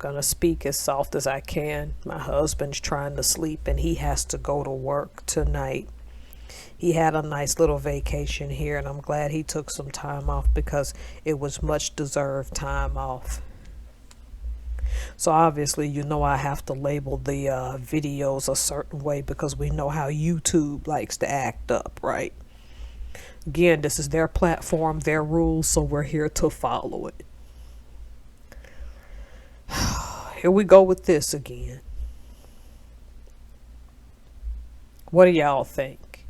gonna speak as soft as I can. My husband's trying to sleep and he has to go to work tonight. He had a nice little vacation here, and I'm glad he took some time off because it was much deserved time off. So obviously, I have to label the videos a certain way because we know how YouTube likes to act up, right? Again, this is their platform, their rules, so we're here to follow it. Here we go with this again. What do y'all think?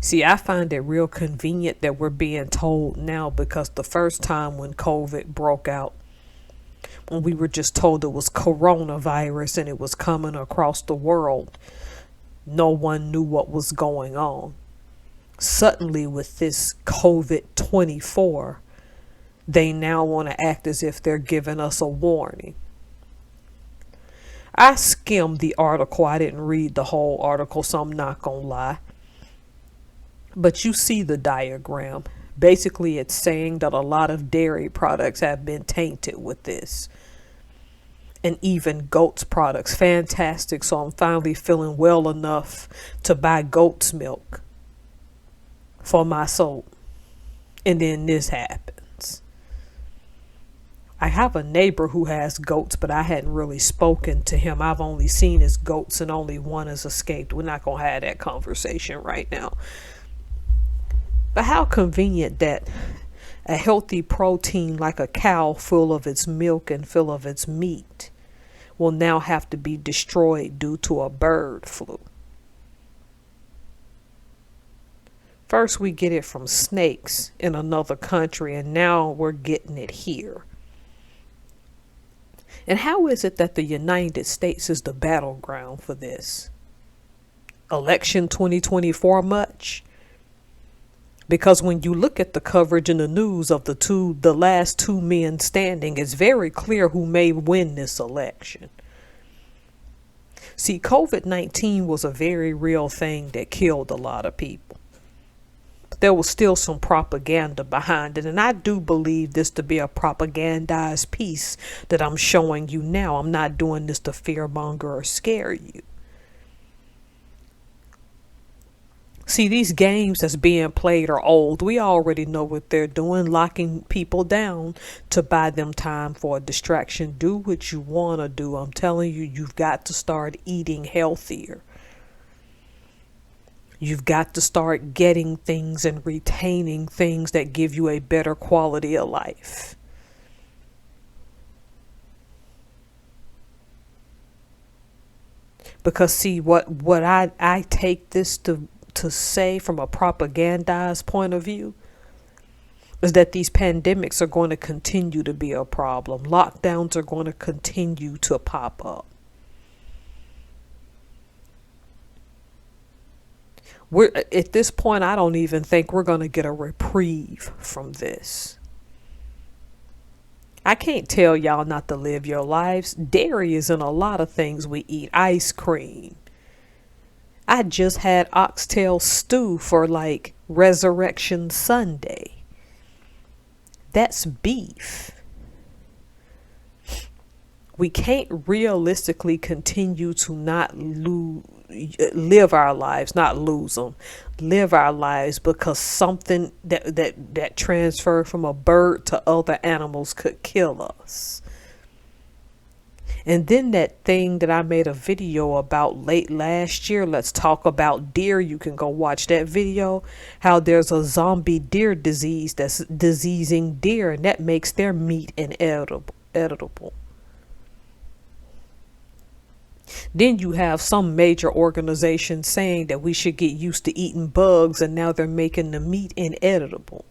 See, I find it real convenient that we're being told now, because the first time when COVID broke out, when we were just told it was coronavirus and it was coming across the world, no one knew what was going on. Suddenly, with this COVID-24, they now want to act as if they're giving us a warning. I skimmed the article. I didn't read the whole article, so I'm not going to lie. But you see the diagram. Basically, it's saying that a lot of dairy products have been tainted with this. And even goat's products. Fantastic. So I'm finally feeling well enough to buy goat's milk for my soul. And then this happens. I have a neighbor who has goats, but I hadn't really spoken to him. I've only seen his goats and only one has escaped. We're not going to have that conversation right now. But how convenient that a healthy protein like a cow, full of its milk and full of its meat, will now have to be destroyed due to a bird flu. First we get it from snakes in another country, and now we're getting it here. And how is it that the United States is the battleground for this? Election 2024 much? Because when you look at the coverage in the news of the last two men standing, it's very clear who may win this election. See, COVID-19 was a very real thing that killed a lot of people. But there was still some propaganda behind it. And I do believe this to be a propagandized piece that I'm showing you now. I'm not doing this to fearmonger or scare you. See, these games that's being played are old. We already know what they're doing, locking people down to buy them time for a distraction. Do what you want to do. I'm telling you, you've got to start eating healthier. You've got to start getting things and retaining things that give you a better quality of life. Because see, what I take this to say from a propagandized point of view is that these pandemics are going to continue to be a problem. Lockdowns are going to continue to pop up. At this point, I don't even think we're going to get a reprieve from this. I can't tell y'all not to live your lives. Dairy is in a lot of things we eat. Ice cream. I just had oxtail stew for like Resurrection Sunday. That's beef. We can't realistically continue to not live our lives, not lose them, live our lives because something that transferred from a bird to other animals could kill us. And then that thing that I made a video about late last year, let's talk about deer. You can go watch that video, how there's a zombie deer disease that's diseasing deer, and that makes their meat inedible. Then you have some major organization saying that we should get used to eating bugs, and now they're making the meat inedible.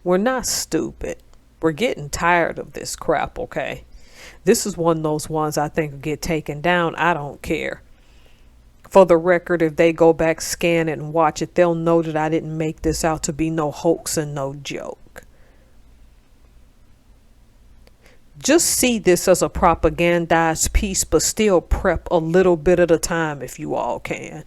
We're not stupid. We're getting tired of this crap, okay? This is one of those ones I think will get taken down. I don't care. For the record, if they go back, scan it, and watch it, they'll know that I didn't make this out to be no hoax and no joke. Just see this as a propagandized piece, but still prep a little bit at a time if you all can.